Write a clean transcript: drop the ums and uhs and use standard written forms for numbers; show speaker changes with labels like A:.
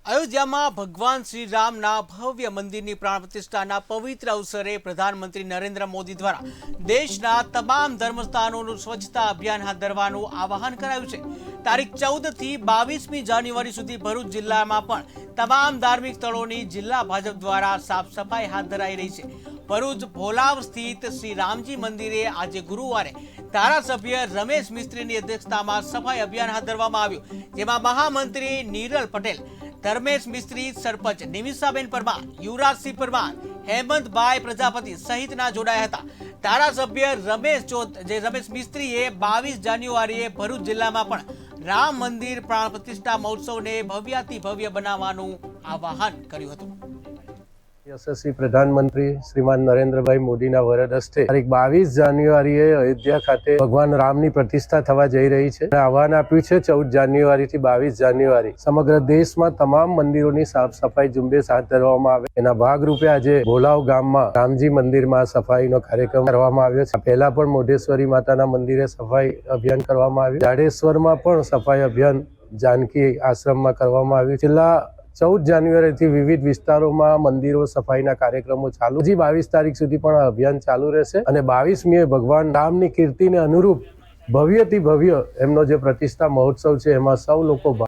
A: અયોધ્યામાં ભગવાન શ્રી રામના ભવ્ય મંદિરની પ્રાણ પ્રતિષ્ઠાના પવિત્ર અવસરે પ્રધાનમંત્રી નરેન્દ્ર મોદી દ્વારા દેશના તમામ ધર્મસ્થાનોનું સ્વચ્છતા અભિયાન હાથ ધરવાનું આહવાન કરાયું છે। તારીખ 14 થી 22મી જાન્યુઆરી સુધી ભરૂચ જિલ્લામાં પણ તમામ ધાર્મિક સ્થળોની જિલ્લા ભાજપ દ્વારા સાફ સફાઈ હાથ ધરાઈ રહી છે। ભરૂચ ભોલાવ સ્થિત શ્રી રામજી મંદિરે આજે ગુરુવારે ધારાસભ્ય રમેશ મિસ્ત્રીની અધ્યક્ષતામાં સફાઈ અભિયાન હાથ ધરવામાં આવ્યું, જેમાં મહામંત્રી નીરલ પટેલ, ધર્મેશ મિસ્ત્રી, સરપંચ નિમિષાબેન પરમાર, યુવરાજસિંહ પરમાર, હેમંતભાઈ પ્રજાપતિ સહિતના જોડાયા હતા। ધારાસભ્ય રમેશ મિસ્ત્રીએ 22 જાન્યુઆરીએ ભરૂચ જિલ્લામાં પણ રામ મંદિર પ્રાણ પ્રતિષ્ઠા મહોત્સવને ભવ્યાતિ ભવ્ય બનાવવાનું આહવાન કર્યું હતું।
B: યશસ્વી પ્રધાનમંત્રી શ્રીમાન નરેન્દ્રભાઈ મોદીના વરદ હસ્તે તારીખ 22 જાન્યુઆરીએ અયોધ્યા ખાતે ભગવાન રામની પ્રતિષ્ઠા થવા જઈ રહી છે। આહવાન આપ્યું છે 14 જાન્યુઆરીથી 22 જાન્યુઆરી સમગ્ર દેશમાં તમામ મંદિરોની સાફ સફાઈ ઝુંબેશ હાથ ધરવામાં આવે। એના ભાગરૂપે આજે ભોલાવ ગામમાં રામજી મંદિરમાં સફાઈનો કાર્યક્રમ કરવામાં આવ્યો છે। પહેલા પણ મોઢેશ્વરી માતાના મંદિરે સફાઈ અભિયાન કરવામાં આવ્યું, જાડેશ્વરમાં પણ સફાઈ અભિયાન જાનકી આશ્રમમાં કરવામાં આવ્યું। છેલ્લા 14 જાન્યુઆરીથી વિવિધ વિસ્તારોમાં મંદિરો સફાઈના કાર્યક્રમો ચાલુ, હજી 22 તારીખ સુધી પણ આ અભિયાન ચાલુ રહેશે અને 22મીએ ભગવાન રામની કીર્તિને અનુરૂપ ભવ્યથી ભવ્ય એમનો જે પ્રતિષ્ઠા મહોત્સવ છે એમાં સૌ લોકો